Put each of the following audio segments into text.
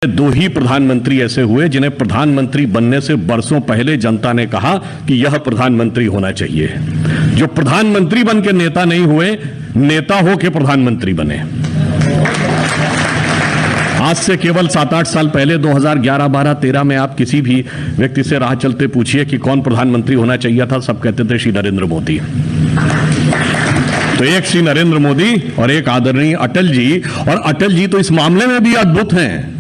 दो ही प्रधानमंत्री ऐसे हुए जिन्हें प्रधानमंत्री बनने से बरसों पहले जनता ने कहा कि यह प्रधानमंत्री होना चाहिए, जो प्रधानमंत्री बन के नेता नहीं हुए, नेता हो के प्रधानमंत्री बने। आज से केवल 7-8 साल पहले 2011, 12, 13 में आप किसी भी व्यक्ति से राह चलते पूछिए कि कौन प्रधानमंत्री होना चाहिए था, सब कहते थे श्री नरेंद्र मोदी। तो एक श्री नरेंद्र मोदी और एक आदरणीय अटल जी, और अटल जी तो इस मामले में भी अद्भुत हैं।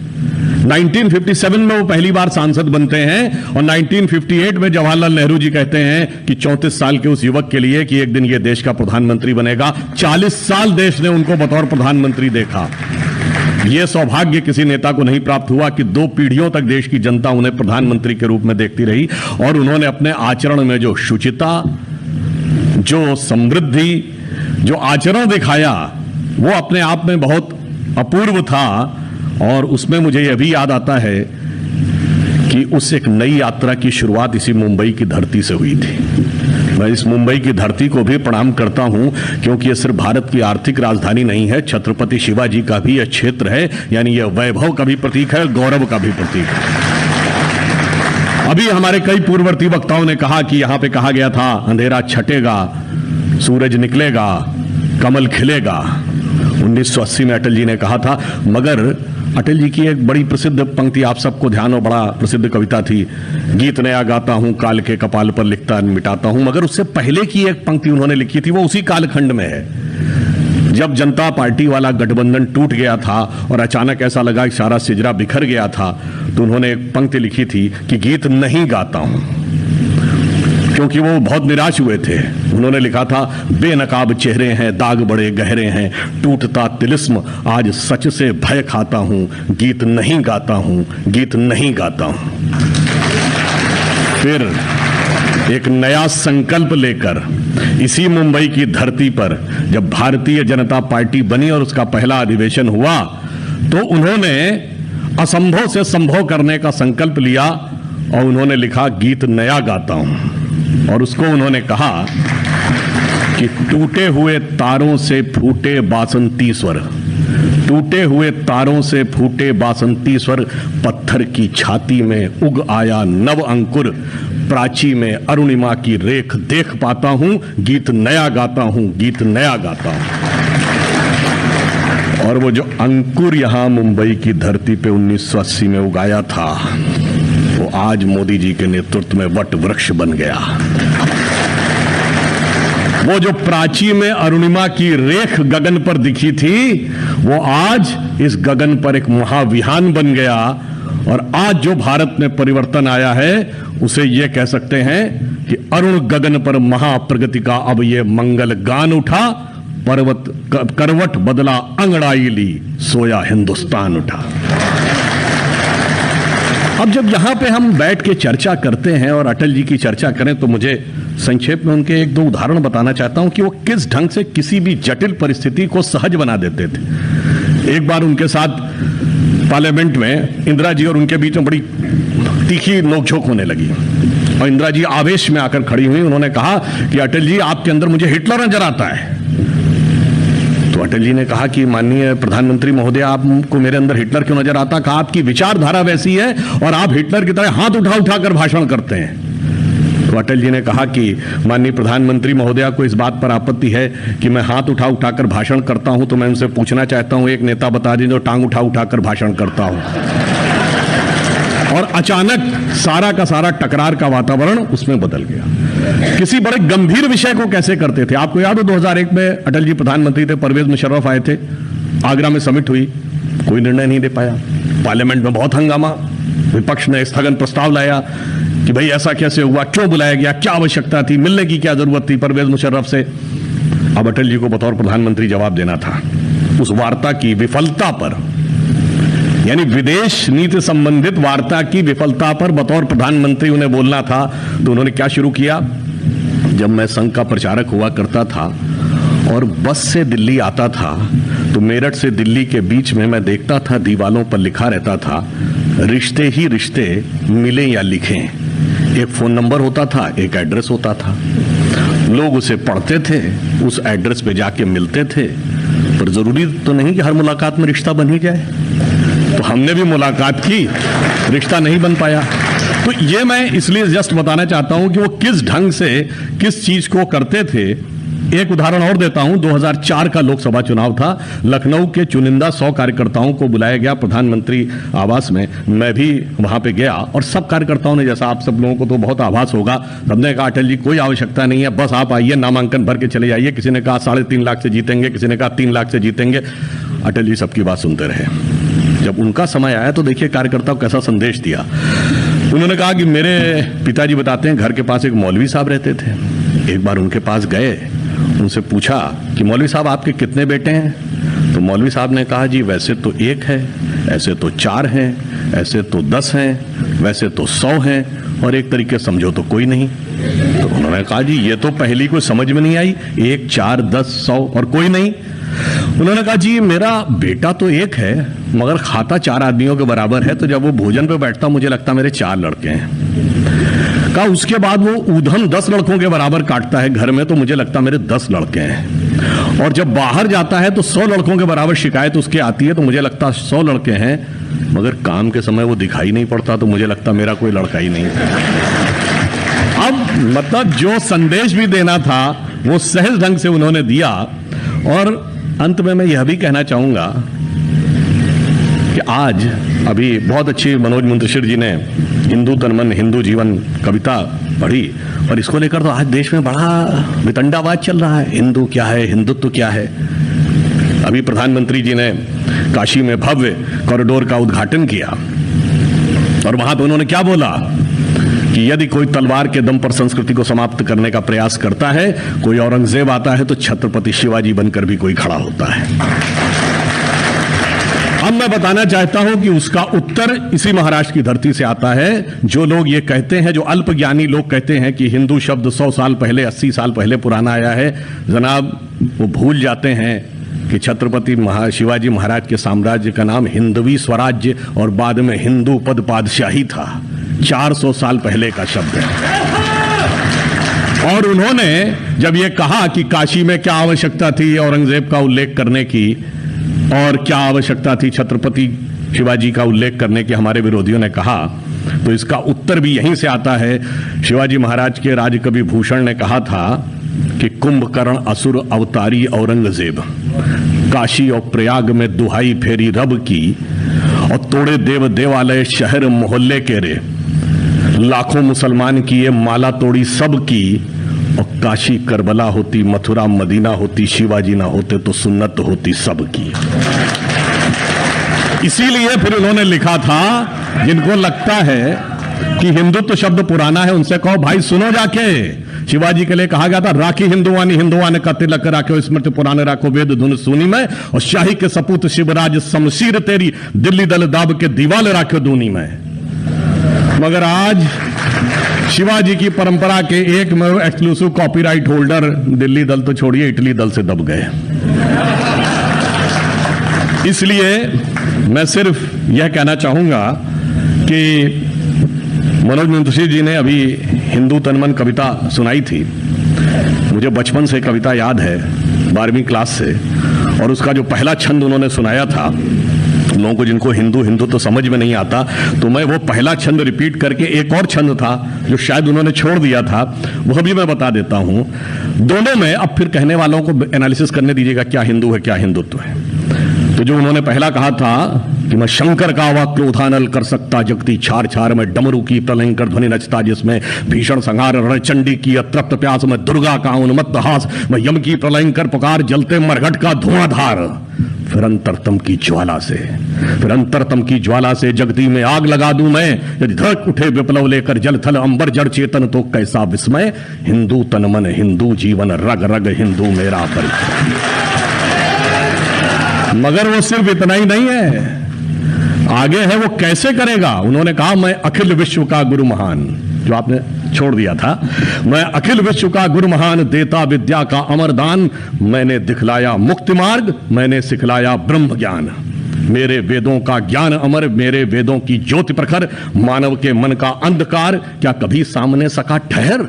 1957 में वो पहली बार सांसद बनते हैं और 1958 में जवाहरलाल नेहरू जी कहते हैं कि 34 साल के उस युवक के लिए कि एक दिन ये देश का प्रधानमंत्री बनेगा। 40 साल देश ने उनको बतौर प्रधानमंत्री देखा। यह सौभाग्य किसी नेता को नहीं प्राप्त हुआ कि 2 पीढ़ियों तक देश की जनता उन्हें प्रधानमंत्री के रूप में देखती रही, और उन्होंने अपने आचरण में जो शुचिता, जो समृद्धि, जो आचरण दिखाया, वो अपने आप में बहुत अपूर्व था। और उसमें मुझे यह भी याद आता है कि उस एक नई यात्रा की शुरुआत इसी मुंबई की धरती से हुई थी। मैं इस मुंबई की धरती को भी प्रणाम करता हूं, क्योंकि यह सिर्फ भारत की आर्थिक राजधानी नहीं है, छत्रपति शिवाजी का भी यह क्षेत्र है, यानी यह वैभव का भी प्रतीक है, गौरव का भी प्रतीक है। अभी हमारे कई पूर्ववर्ती वक्ताओं ने कहा कि यहां पे कहा गया था अंधेरा छटेगा, सूरज निकलेगा, कमल खिलेगा। 1980 में अटल जी ने कहा था। मगर अटल जी की एक बड़ी प्रसिद्ध पंक्ति आप सबको ध्यान हो, बड़ा प्रसिद्ध कविता थी, गीत नया गाता हूं, काल के कपाल पर लिखता मिटाता हूं। मगर उससे पहले की एक पंक्ति उन्होंने लिखी थी, वो उसी कालखंड में है जब जनता पार्टी वाला गठबंधन टूट गया था और अचानक ऐसा लगा कि सारा सिजरा बिखर गया था। तो उन्होंने एक पंक्ति लिखी थी कि गीत नहीं गाता हूं, क्योंकि वो बहुत निराश हुए थे। उन्होंने लिखा था, बेनकाब चेहरे हैं, दाग बड़े गहरे हैं, टूटता तिलिस्म आज सच से भय खाता हूं, गीत नहीं गाता हूं, गीत नहीं गाता हूं। फिर एक नया संकल्प लेकर इसी मुंबई की धरती पर जब भारतीय जनता पार्टी बनी और उसका पहला अधिवेशन हुआ, तो उन्होंने असंभव से संभव करने का संकल्प लिया और उन्होंने लिखा, गीत नया गाता हूं। और उसको उन्होंने कहा कि टूटे हुए तारों से फूटे बासंती स्वर, टूटे हुए तारों से फूटे बासंती स्वर, पत्थर की छाती में उग आया नव अंकुर, प्राची में अरुणिमा की रेख देख पाता हूं, गीत नया गाता हूं, गीत नया गाता हूं। और वो जो अंकुर यहां मुंबई की धरती पे 1980 में उगाया था, वो आज मोदी जी के नेतृत्व में वट वृक्ष बन गया। वो जो प्राची में अरुणिमा की रेख गगन पर दिखी थी, वो आज इस गगन पर एक महाविहान बन गया। और आज जो भारत में परिवर्तन आया है, उसे ये कह सकते हैं कि अरुण गगन पर महाप्रगति का अब ये मंगल गान उठा, पर्वत करवट बदला अंगड़ाई ली, सोया हिंदुस्तान उठा। अब जब यहां पे हम बैठ के चर्चा करते हैं और अटल जी की चर्चा करें, तो मुझे संक्षेप में उनके 1-2 उदाहरण बताना चाहता हूं कि वो किस ढंग से किसी भी जटिल परिस्थिति को सहज बना देते थे। एक बार उनके साथ पार्लियामेंट में इंदिरा जी और उनके बीच में बड़ी तीखी नोकझोंक होने लगी और इंदिरा जी आवेश में आकर खड़ी हुई। उन्होंने कहा कि अटल जी, आपके अंदर मुझे हिटलर नजर आता है। तो अटल जी ने कहा कि माननीय प्रधानमंत्री महोदय, आपको मेरे अंदर हिटलर क्यों नजर आता? कहा, आपकी विचारधारा वैसी है और आप हिटलर की तरह हाथ उठा उठाकर भाषण करते हैं। तो अटल जी ने कहा कि माननीय प्रधानमंत्री महोदय को इस बात पर आपत्ति है कि मैं हाथ उठा उठाकर भाषण करता हूं, तो मैं उनसे पूछना चाहता हूं, एक नेता बता दीजिए जो टांग उठा उठाकर भाषण करता हूं। और अचानक सारा का सारा टकरार का वातावरण उसमें बदल गया। किसी बड़े गंभीर विषय को कैसे करते थे? आपको याद हो 2001 में अटल जी प्रधानमंत्री थे, परवेज मुशर्रफ आए थे, आगरा में समिट हुई, कोई निर्णय नहीं ले पाया। पार्लियामेंट में बहुत हंगामा, विपक्ष ने स्थगन प्रस्ताव लाया कि भाई ऐसा कैसे हुआ, क्यों बुलाया गया, क्या आवश्यकता थी, मिलने की क्या जरूरत थी परवेज मुशर्रफ से। अब अटल जी को बतौर प्रधानमंत्री जवाब देना था उस वार्ता की विफलता पर, यानी विदेश नीति संबंधित वार्ता की विफलता पर बतौर प्रधानमंत्री उन्हें बोलना था। तो उन्होंने क्या शुरू किया? जब मैं संघ का प्रचारक हुआ करता था और बस से दिल्ली आता था, तो मेरठ से दिल्ली के बीच में मैं देखता था दीवालों पर लिखा रहता था, रिश्ते ही रिश्ते मिले या लिखें। एक फोन नंबर होता था, एक एड्रेस होता था, लोग उसे पढ़ते थे, उस एड्रेस पे जाके मिलते थे। पर जरूरी तो नहीं कि हर मुलाकात में रिश्ता बन ही जाए। तो हमने भी मुलाकात की, रिश्ता नहीं बन पाया। तो ये मैं इसलिए जस्ट बताना चाहता हूं कि वो किस ढंग से किस चीज को करते थे। एक उदाहरण और देता हूं, 2004 का लोकसभा चुनाव था। लखनऊ के चुनिंदा 100 कार्यकर्ताओं को बुलाया गया प्रधानमंत्री आवास में। मैं भी वहां पे गया और सब कार्यकर्ताओं ने, जैसा आप सब लोगों को तो बहुत आभास होगा, सबने कहा अटल जी कोई आवश्यकता नहीं है, बस आप आइए, नामांकन भर के चले जाइए। किसी ने कहा 3.5 लाख से जीतेंगे, किसी ने कहा 3 लाख से जीतेंगे। अटल जी सबकी बात सुनते रहे। जब उनका समय आया तो देखिए कार्यकर्ताओं कैसा संदेश दिया। उन्होंने कहा कि मेरे पिताजी बताते हैं घर के पास एक मौलवी साहब रहते थे। एक बार उनके पास गए, उनसे पूछा कि मौलवी साहब आपके कितने बेटे हैं? तो मौलवी साहब ने कहा जी वैसे तो 1 है, ऐसे तो 4 हैं, ऐसे तो 10 हैं, वैसे तो 100 हैं, और एक तरीके समझो तो कोई नहीं। तो उन्होंने कहा जी ये तो पहली कोई समझ में नहीं आई, 1, 4, 10, 100 और कोई नहीं। उन्होंने कहा जी मेरा बेटा तो 1 है मगर खाता 4 आदमियों के बराबर है, तो जब वो भोजन पे बैठता मुझे लगता मेरे 4 लड़के हैं। कहा उसके बाद वो ऊधम 10 लड़कों के बराबर काटता है घर में, तो मुझे लगता मेरे 10 लड़के हैं। और जब बाहर जाता है तो 100 लड़कों के बराबर शिकायत उसके आती है, तो मुझे लगता 100 लड़के हैं, मगर काम के समय वो दिखाई नहीं पड़ता, तो मुझे लगता मेरा कोई लड़का ही नहीं। अब मतलब जो संदेश भी देना था वो सहज ढंग से उन्होंने दिया। और अंत में मैं यह भी कहना चाहूंगा कि आज अभी बहुत अच्छी मनोज मुंतशिर जी ने हिंदू तन मन हिंदू जीवन कविता पढ़ी, और इसको लेकर तो आज देश में बड़ा वितंडावाद चल रहा है। हिंदू क्या है, हिंदुत्व क्या है। अभी प्रधानमंत्री जी ने काशी में भव्य कॉरिडोर का उद्घाटन किया और वहां पे उन्होंने क्या बोला कि यदि कोई तलवार के दम पर संस्कृति को समाप्त करने का प्रयास करता है, कोई औरंगजेब आता है तो छत्रपति शिवाजी बनकर भी कोई खड़ा होता है। अब मैं बताना चाहता हूं कि उसका उत्तर इसी महाराष्ट्र की धरती से आता है। जो लोग ये कहते हैं, जो अल्पज्ञानी लोग कहते हैं कि हिंदू शब्द 100 साल पहले, 80 साल पहले पुराना आया है, जनाब वो भूल जाते हैं कि छत्रपति शिवाजी महाराज के साम्राज्य का नाम हिंदवी स्वराज्य और बाद में हिंदू पद पादशाही था। 400 साल पहले का शब्द है। और उन्होंने जब ये कहा कि काशी में क्या आवश्यकता थी औरंगजेब का उल्लेख करने की और क्या आवश्यकता थी छत्रपति शिवाजी का उल्लेख करने की, हमारे विरोधियों ने कहा, तो इसका उत्तर भी यहीं से आता है। शिवाजी महाराज के राजकवि भूषण ने कहा था कि कुंभकर्ण असुर अवतारी औरंगजेब, काशी और प्रयाग में दुहाई फेरी रब की, और तोड़े देव देवालय शहर मोहल्ले के रे, लाखों मुसलमान किए माला तोड़ी सब की, और काशी करबला होती, मथुरा मदीना होती, शिवाजी ना होते तो सुन्नत होती सब की। इसीलिए फिर उन्होंने लिखा था, जिनको लगता है कि हिंदुत्व शब्द पुराना है उनसे कहो भाई सुनो जाके, शिवाजी के लिए कहा गया था राखी हिंदुवानी हिंदुवाने का तिलक राखो, स्मृति पुराने राखो, वेद धुन सुनी में, और शाही के सपूत शिवराज शमशीर तेरी, दिल्ली दल दाब के दीवाल राखो दूनी में। मगर आज शिवाजी की परंपरा के एक एक्सक्लूसिव कॉपीराइट होल्डर दिल्ली दल तो छोड़िए इटली दल से दब गए। इसलिए मैं सिर्फ यह कहना चाहूंगा कि मनोज मुंतशिर जी ने अभी हिंदू तन मन कविता सुनाई थी। मुझे बचपन से कविता याद है, 12वीं क्लास से, और उसका जो पहला छंद उन्होंने सुनाया था, लोगों को जिनको हिंदू हिंदू तो समझ में नहीं आता, तो मैं वो पहला छंद रिपीट करके एक और छंद था जो शायद उन्होंने छोड़ दिया था, वह भी मैं बता देता हूं। दोनों में अब फिर कहने वालों को एनालिसिस करने दीजिएगा क्या हिंदू है क्या हिंदुत्व है। तो जो उन्होंने पहला कहा था कि मैं शंकर का वा क्रोधानल कर सकता जगती छार छार में, डमरू की प्रलयंकर ध्वनि नचता जिसमें भीषण संहार, रणचंडी की अतृप्त प्यास में, दुर्गा का उन्मत्त हास मैं, यम की प्रलयंकर पुकार जलते मरघट का धुआंधार, फिर अंतरतम की ज्वाला से, फिर अंतरतम की ज्वाला से जगती में आग लगा दूं मैं, यदि धड़क उठे विप्लव लेकर जल थल अंबर जड़ चेतन तो कैसा विस्मय, हिंदू तन मन हिंदू जीवन रग रग हिंदू मेरा परिचय। मगर वो सिर्फ इतना ही नहीं है, आगे है वो कैसे करेगा। उन्होंने कहा मैं अखिल विश्व का गुरु महान, जो आपने छोड़ दिया था, मैं अखिल विश्व का गुरु महान, देता विद्या का अमर दान, मैंने दिखलाया मुक्ति मार्ग, मैंने सिखलाया ब्रह्म ज्ञान, मेरे वेदों का ज्ञान अमर, मेरे वेदों की ज्योति प्रखर, मानव के मन का अंधकार क्या कभी सामने सका ठहर,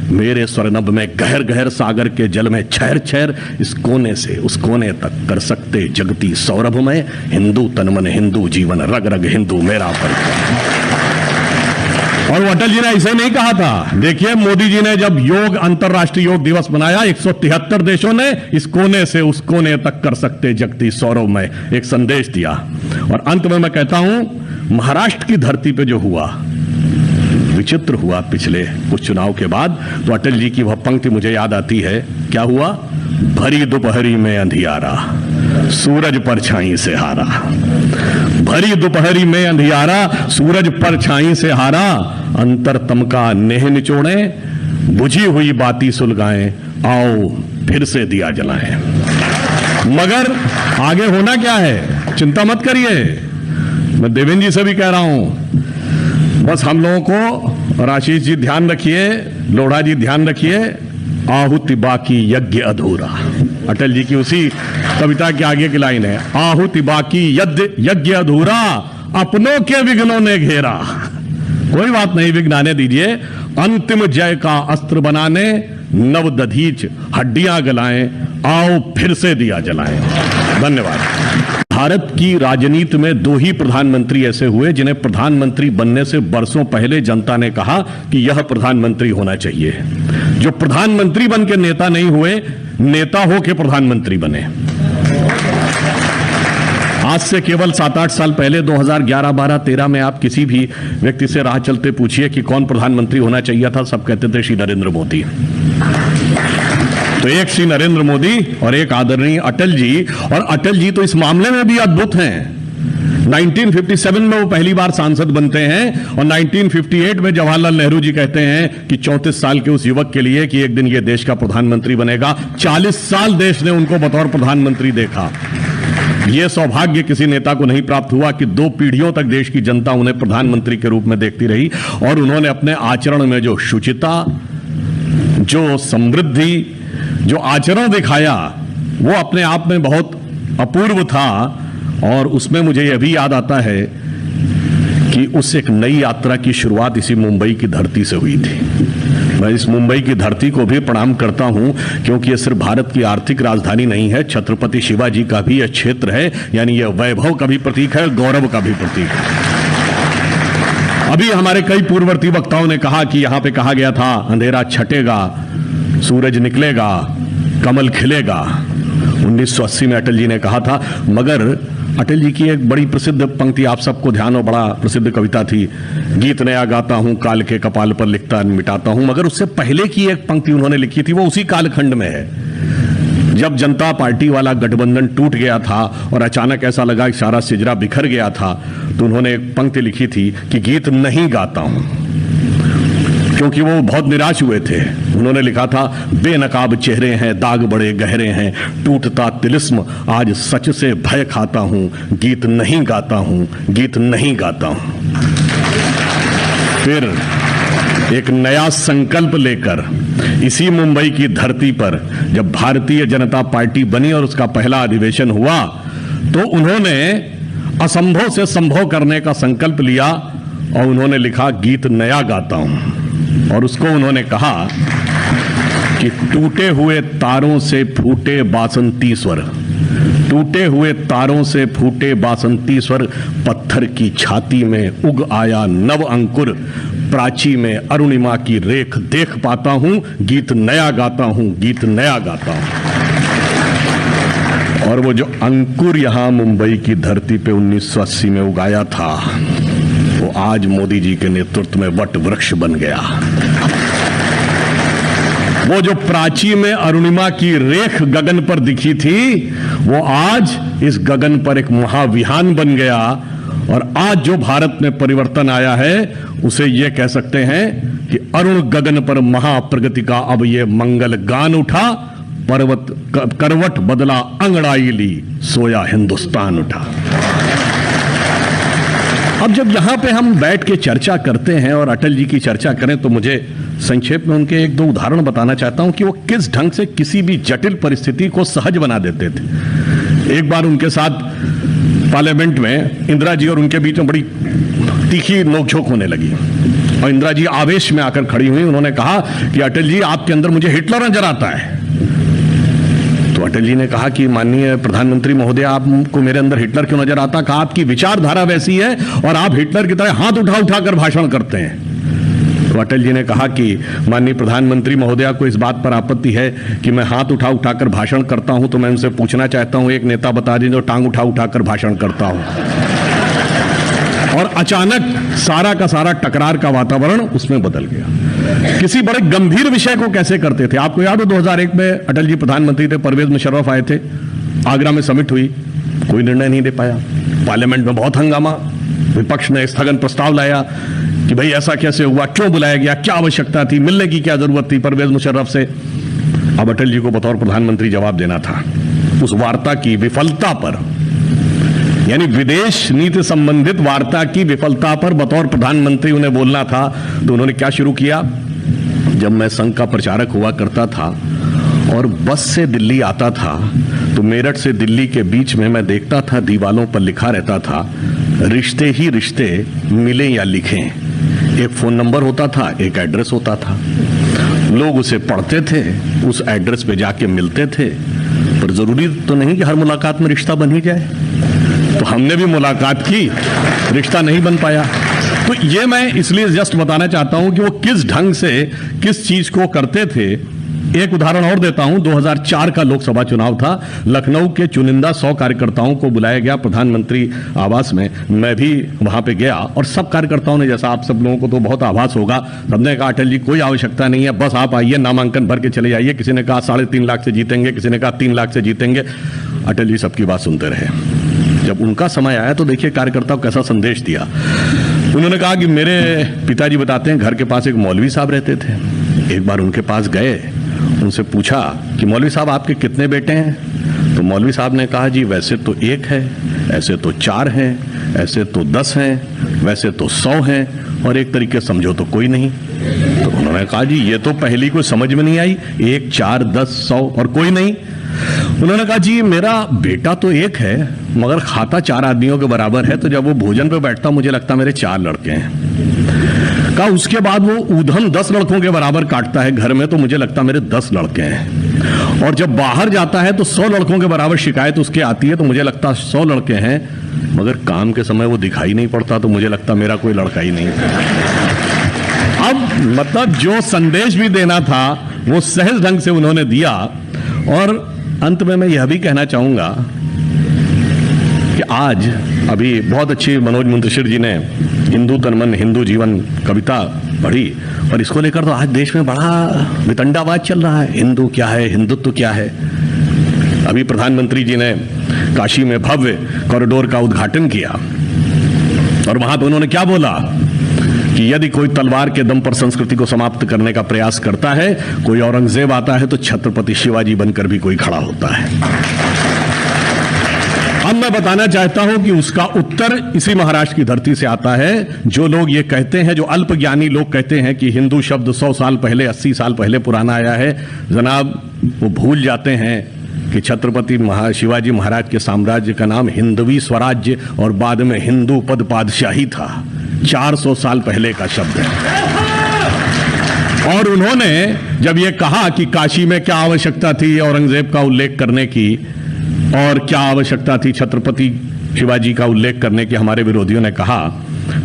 मेरे स्वर्णभ में गहर गहर सागर के जल में छहर छहर, इस कोने से उस कोने तक कर सकते जगती सौरभ में, हिंदू तन मन हिंदू जीवन, रग रग हिंदू मेरा परिचय। और वो अटल जी ने ऐसे नहीं कहा था। देखिए मोदी जी ने जब योग अंतर्राष्ट्रीय योग दिवस मनाया, 173 देशों ने इस कोने से उस कोने तक कर सकते जगती सौरभ में एक संदेश दिया। और अंत में मैं कहता हूं, महाराष्ट्र की धरती पे जो हुआ, विचित्र हुआ पिछले कुछ चुनाव के बाद, तो अटल जी की वह पंक्ति मुझे याद आती है। क्या हुआ? भरी दोपहरी में अंधियारा, सूरज परछाई से हारा। भरी दोपहरी में अंधियारा, सूरज परछाई से हारा, अंतरतम का नेह निचोड़े, बुझी हुई बाती सुलगाएं, आओ फिर से दिया जलाएं। मगर आगे होना क्या है, चिंता मत करिए। मैं देवेंद्र जी से भी कह रहा हूं, बस हम लोगों को, और आशीष जी ध्यान रखिए, लोढ़ा जी ध्यान रखिए, आहुति बाकी यज्ञ अधूरा। अटल जी की उसी कविता के आगे की लाइन है, आहुति बाकी यज्ञ अधूरा, अपनों के विघ्नों ने घेरा। कोई बात नहीं, विघ्न आने दीजिए, अंतिम जय का अस्त्र बनाने, नव दधीच हड्डियां गलाएं, आओ फिर से दिया जलाएं। धन्यवाद। भारत की राजनीति में दो ही प्रधानमंत्री ऐसे हुए जिन्हें प्रधानमंत्री बनने से बरसों पहले जनता ने कहा कि यह प्रधानमंत्री होना चाहिए। जो प्रधानमंत्री बन के नेता नहीं हुए, नेता हो के प्रधानमंत्री बने। आज से केवल 7-8 साल पहले 2011, 12, 13 में आप किसी भी व्यक्ति से राह चलते पूछिए कि कौन प्रधानमंत्री होना चाहिए था, सब कहते थे श्री नरेंद्र मोदी। तो एक श्री नरेंद्र मोदी और एक आदरणीय अटल जी, और अटल जी तो इस मामले में भी अद्भुत हैं। 1957 में वो पहली बार सांसद बनते हैं, और 1958 में जवाहरलाल नेहरू जी कहते हैं कि 34 साल के उस युवक के लिए कि एक दिन ये देश का प्रधानमंत्री बनेगा। 40 साल देश ने उनको बतौर प्रधानमंत्री देखा। यह सौभाग्य किसी नेता को नहीं प्राप्त हुआ कि 2 पीढ़ियों तक देश की जनता उन्हें प्रधानमंत्री के रूप में देखती रही, और उन्होंने अपने आचरण में जो शुचिता, जो समृद्धि, जो आचरण दिखाया, वो अपने आप में बहुत अपूर्व था। और उसमें मुझे यह भी याद आता है कि उस एक नई यात्रा की शुरुआत इसी मुंबई की धरती से हुई थी। मैं इस मुंबई की धरती को भी प्रणाम करता हूं, क्योंकि यह सिर्फ भारत की आर्थिक राजधानी नहीं है, छत्रपति शिवाजी का भी यह क्षेत्र है, यानी यह वैभव का भी प्रतीक है, गौरव का भी प्रतीक है। अभी हमारे कई पूर्ववर्ती वक्ताओं ने कहा कि यहां पे कहा गया था, अंधेरा छटेगा, सूरज निकलेगा, कमल खिलेगा। 1980 में अटल जी ने कहा था। मगर अटल जी की एक बड़ी प्रसिद्ध पंक्ति आप सबको ध्यान हो, बड़ा प्रसिद्ध कविता थी, गीत नया गाता हूं, काल के कपाल पर लिखता मिटाता हूं। मगर उससे पहले की एक पंक्ति उन्होंने लिखी थी, वो उसी कालखंड में है जब जनता पार्टी वाला गठबंधन टूट गया था और अचानक ऐसा लगा कि सारा सिजरा बिखर गया था। तो उन्होंने एक पंक्ति लिखी थी कि गीत नहीं गाता हूं, क्योंकि वो बहुत निराश हुए थे। उन्होंने लिखा था, बेनकाब चेहरे हैं, दाग बड़े गहरे हैं, टूटता तिलिस्म, आज सच से भय खाता हूं, गीत नहीं गाता हूं, गीत नहीं गाता हूं। फिर एक नया संकल्प लेकर इसी मुंबई की धरती पर जब भारतीय जनता पार्टी बनी और उसका पहला अधिवेशन हुआ, तो उन्होंने असंभव से संभव करने का संकल्प लिया और उन्होंने लिखा, गीत नया गाता हूं। और उसको उन्होंने कहा कि टूटे हुए तारों से फूटे बासंती स्वर, टूटे हुए तारों से फूटे बासंती स्वर, पत्थर की छाती में उग आया नव अंकुर, प्राची में अरुणिमा की रेख देख पाता हूं, गीत नया गाता हूं, गीत नया गाता हूं। और वो जो अंकुर यहां मुंबई की धरती पे 1980 में उगाया था, वो आज मोदी जी के नेतृत्व में वट वृक्ष बन गया। वो जो प्राची में अरुणिमा की रेख गगन पर दिखी थी, वो आज इस गगन पर एक महाविहान बन गया। और आज जो भारत में परिवर्तन आया है, उसे ये कह सकते हैं कि अरुण गगन पर महाप्रगति का अब ये मंगल गान उठा, पर्वत करवट बदला अंगड़ाई ली, सोया हिंदुस्तान उठा। अब जब यहां पे हम बैठ के चर्चा करते हैं और अटल जी की चर्चा करें, तो मुझे संक्षेप में उनके 1-2 उदाहरण बताना चाहता हूं कि वो किस ढंग से किसी भी जटिल परिस्थिति को सहज बना देते थे। एक बार उनके साथ पार्लियामेंट में इंदिरा जी और उनके बीच में बड़ी तीखी नोकझोंक होने लगी। और इंदिरा जी आवेश में आकर खड़ी हुई, उन्होंने कहा कि अटल जी आपके अंदर मुझे हिटलर नजर आता है। तो अटल जी ने कहा कि माननीय प्रधानमंत्री महोदय, आपको मेरे अंदर हिटलर क्यों नजर आता? कहा आपकी विचारधारा वैसी है और आप हिटलर की तरह हाथ उठा उठा कर भाषण करते हैं। तो अटल जी ने कहा कि माननीय प्रधानमंत्री महोदया को इस बात पर आपत्ति है कि मैं हाथ उठा उठाकर भाषण करता हूं, तो मैं उनसे पूछना चाहता हूं, एक नेता बता दीजिए जो टांग उठा उठाकर भाषण करता हूं। और अचानक सारा का सारा टकरार का वातावरण उसमें बदल गया। किसी बड़े गंभीर विषय को कैसे करते थे? आपको याद हो 2001 में अटल जी प्रधानमंत्री थे, परवेज मुशर्रफ आए थे, आगरा में समिट हुई, कोई निर्णय नहीं दे पाया। पार्लियामेंट में बहुत हंगामा, विपक्ष ने स्थगन प्रस्ताव लाया कि भाई ऐसा कैसे हुआ, क्यों बुलाया गया, क्या आवश्यकता थी, मिलने की क्या जरूरत थी परवेज मुशर्रफ से। अब अटल जी को बतौर प्रधानमंत्री जवाब देना था उस वार्ता की विफलता पर, यानी विदेश नीति संबंधित वार्ता की विफलता पर बतौर प्रधानमंत्री उन्हें बोलना था। तो उन्होंने क्या शुरू किया? जब मैं संघ का प्रचारक हुआ करता था और बस से दिल्ली आता था तो मेरठ से दिल्ली के बीच में मैं देखता था दीवालों पर लिखा रहता था, रिश्ते ही रिश्ते मिले या लिखें। एक फोन नंबर होता था, एक एड्रेस होता था, लोग उसे पढ़ते थे, उस एड्रेस पे जाके मिलते थे। पर जरूरी तो नहीं कि हर मुलाकात में रिश्ता बन ही जाए। तो हमने भी मुलाकात की, रिश्ता नहीं बन पाया। तो ये मैं इसलिए जस्ट बताना चाहता हूं कि वो किस ढंग से किस चीज को करते थे। एक उदाहरण और देता हूं, 2004 का लोकसभा चुनाव था, लखनऊ के चुनिंदा 100 कार्यकर्ताओं को बुलाया गया प्रधानमंत्री आवास में। मैं भी वहां पे गया और सब कार्यकर्ताओं ने, जैसा आप सब लोगों को तो बहुत आभास होगा, सबने कहा अटल जी कोई आवश्यकता नहीं है, बस आप आइए, नामांकन भर के चले जाइए। किसी ने कहा 3.5 लाख से जीतेंगे, किसी ने कहा 3 लाख से जीतेंगे। अटल जी सबकी बात सुनते रहे। जब उनका समय आया तो देखिए कार्यकर्ताओं कैसा संदेश दिया। उन्होंने कहा कि मेरे पिताजी बताते हैं घर के पास एक मौलवी साहब रहते थे। एक बार उनके पास गए, उनसे पूछा कि मौलवी साहब आपके कितने बेटे हैं? तो मौलवी साहब ने कहा जी वैसे तो 1 है, ऐसे तो 4 हैं, ऐसे तो 10 हैं, वैसे तो 100 हैं और एक तरीके समझो तो कोई नहीं। तो उन्होंने कहा जी ये तो पहली कोई समझ में नहीं आई, 1, 4, 10, 100 और कोई नहीं। उन्होंने कहा जी मेरा बेटा तो 1 है मगर खाता 4 आदमियों के बराबर है, तो जब वो भोजन पे बैठता मुझे लगता मेरे 4 लड़के हैं। कहा उसके बाद वो ऊधम 10 लड़कों के बराबर काटता है घर में, तो मुझे लगता मेरे 10 लड़के हैं। और जब बाहर जाता है तो 100 लड़कों के बराबर शिकायत उसके आती है, तो मुझे लगता 100 लड़के हैं, मगर काम के समय वो दिखाई नहीं पड़ता, तो मुझे लगता मेरा कोई लड़का ही नहीं। अब मतलब जो संदेश भी देना था वो सहज ढंग से उन्होंने दिया। और अंत में मैं यह भी कहना चाहूंगा कि आज अभी बहुत अच्छी मनोज मुंतशिर जी ने हिंदू तन मन हिंदू जीवन कविता पढ़ी और इसको लेकर तो आज देश में बड़ा वितंडावाद चल रहा है, हिंदू क्या है, हिंदुत्व क्या है। अभी प्रधानमंत्री जी ने काशी में भव्य कॉरिडोर का उद्घाटन किया और वहां पे उन्होंने क्या बोला कि यदि कोई तलवार के दम पर संस्कृति को समाप्त करने का प्रयास करता है, कोई औरंगजेब आता है तो छत्रपति शिवाजी बनकर भी कोई खड़ा होता है। अब मैं बताना चाहता हूं कि उसका उत्तर इसी महाराष्ट्र की धरती से आता है। जो लोग ये कहते हैं, जो अल्पज्ञानी लोग कहते हैं कि हिंदू शब्द 100 साल पहले, 80 साल पहले पुराना आया है, जनाब वो भूल जाते हैं कि छत्रपति शिवाजी महाराज के साम्राज्य का नाम हिंदवी स्वराज्य और बाद में हिंदू पद पादशाही था। 400 साल पहले का शब्द है। और उन्होंने जब ये कहा कि काशी में क्या आवश्यकता थी औरंगजेब का उल्लेख करने की और क्या आवश्यकता थी छत्रपति शिवाजी का उल्लेख करने की, हमारे विरोधियों ने कहा,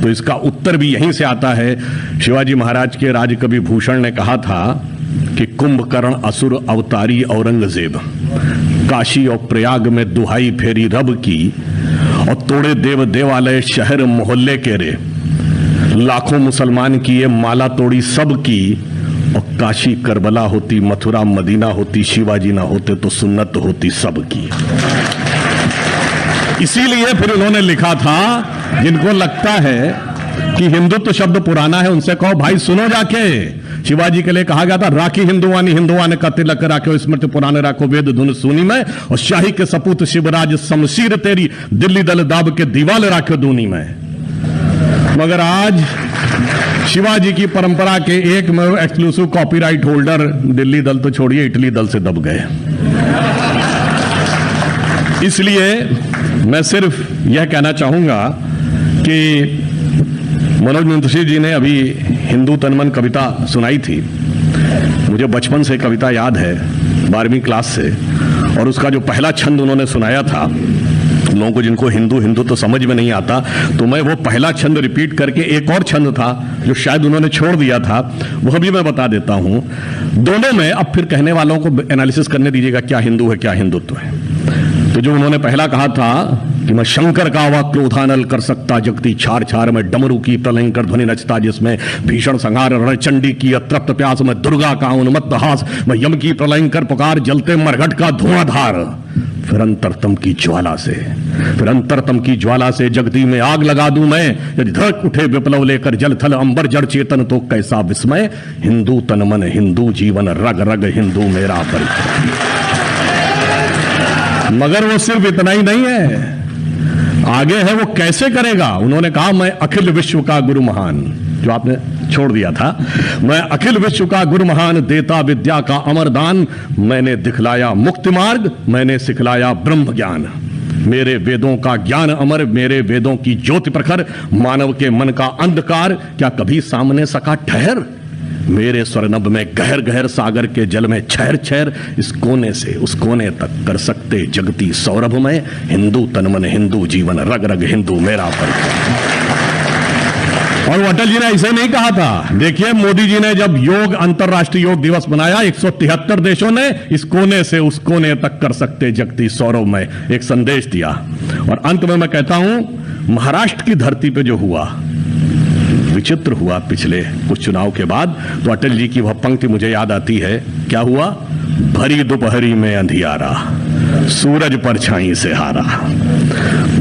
तो इसका उत्तर भी यहीं से आता है। शिवाजी महाराज के राजकवि भूषण ने कहा था कि कुंभकर्ण असुर अवतारी औरंगजेब, काशी और प्रयाग में दुहाई फेरी रब की और तोड़े देव देवालय शहर मोहल्ले के रे, लाखों मुसलमान किए माला तोड़ी सब की, और काशी करबला होती, मथुरा मदीना होती, शिवाजी ना होते तो सुन्नत होती सब की। इसीलिए फिर उन्होंने लिखा था, जिनको लगता है कि हिंदुत्व शब्द पुराना है उनसे कहो भाई सुनो जाके, शिवाजी के लिए कहा गया था राखी हिंदुवानी हिंदुवाने का तिलक राखो, स्मृति पुराने राखो, वेद धुन सुनी में, और शाही के सपूत शिवराज शमशीर तेरी, दिल्ली दल दाब के दीवाल राखो दूनी में। मगर आज शिवाजी की परंपरा के एक में एक्सक्लूसिव कॉपीराइट होल्डर दिल्ली दल तो छोड़िए इटली दल से दब गए। इसलिए मैं सिर्फ यह कहना चाहूंगा कि मनोज मुंतशिर जी ने अभी हिंदू तन मन कविता सुनाई थी। मुझे बचपन से कविता याद है, 12वीं क्लास से, और उसका जो पहला छंद उन्होंने सुनाया था, लोगों को जिनको हिंदू हिंदू तो समझ में नहीं आता, तो मैं वो पहला छंद रिपीट करके, एक और छंद था जो शायद उन्होंने छोड़ दिया था, वह भी मैं बता देता हूं। दोनों में अब फिर कहने वालों को एनालिसिस करने दीजिएगा क्या हिंदू है क्या हिंदुत्व है। तो जो उन्होंने पहला कहा था कि मैं शंकर का आवा क्रोधानल कर सकता जगती छार छार में, डमरू की प्रलयंकर ध्वनि नचता जिसमें भीषण संहार, रणचंडी की अतृप्त प्यास में, दुर्गा का उन्मत्त हास मैं, यम की प्रलयंकर पुकार जलते मरघट का धुआंधार, फिर अंतरतम की ज्वाला से, फिर अंतरतम की ज्वाला से जगती में आग लगा दूं मैं, यदि धड़क उठे विप्लव लेकर जल थल अंबर जड़ चेतन तो कैसा विस्मय, हिंदू तन मन हिंदू जीवन रग रग हिंदू मेरा परिचय। मगर वो सिर्फ इतना ही नहीं है, आगे है वो कैसे करेगा। उन्होंने कहा मैं अखिल विश्व का गुरु महान, जो आपने छोड़ दिया था, मैं अखिल विश्व का गुरु महान, देता विद्या का अमर दान, मैंने दिखलाया मुक्ति मार्ग, मैंने सिखलाया ब्रह्म ज्ञान, मेरे वेदों का ज्ञान अमर, मेरे वेदों की ज्योति प्रखर, मानव के मन का अंधकार क्या कभी सामने सका ठहर, मेरे स्वर्णभ में गहर गहर सागर के जल में छहर छहर, इस कोने से उस कोने तक कर सकते जगती सौरभ में, हिंदू तन मन हिंदू जीवन रग रग हिंदू मेरा परिचय। और अटल जी ने ऐसे नहीं कहा था। देखिए मोदी जी ने जब योग अंतर्राष्ट्रीय योग दिवस मनाया, 173 देशों ने इस कोने से उस कोने तक कर सकते जगती सौरभ में एक संदेश दिया। और अंत में मैं कहता हूं, महाराष्ट्र की धरती पे जो हुआ, विचित्र हुआ पिछले कुछ चुनाव के बाद, तो अटल जी की वह पंक्ति मुझे याद आती है। क्या हुआ? भरी दोपहरी में अंधियारा, सूरज परछाई से हारा,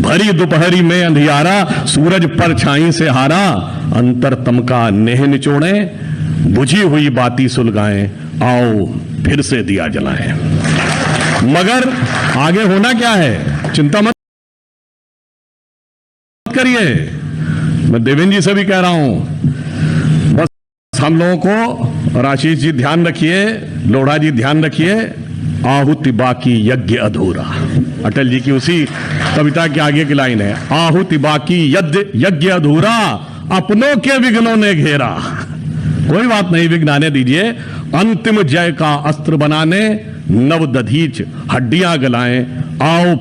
भरी दोपहरी में अंधियारा, सूरज परछाई से हारा, अंतरतम का नेह निचोड़े, बुझी हुई बाती सुलगाएं, आओ फिर से दिया जलाएं। मगर आगे होना क्या है, चिंता मत करिए। मैं देवेंद्र जी से भी कह रहा हूं, बस हम लोगों को, और आशीष जी ध्यान रखिए, लोढ़ा जी ध्यान रखिए, आहुति बाकी यज्ञ अधूरा, अटल जी की उसी कविता के आगे की लाइन है, आहुति बाकी यज्ञ अधूरा, अपनों के विघ्नों ने घेरा। कोई बात नहीं, विघ्न आने दीजिए, अंतिम जय का अस्त्र बनाने, नव दधीच हड्डियां गलाएं, आओ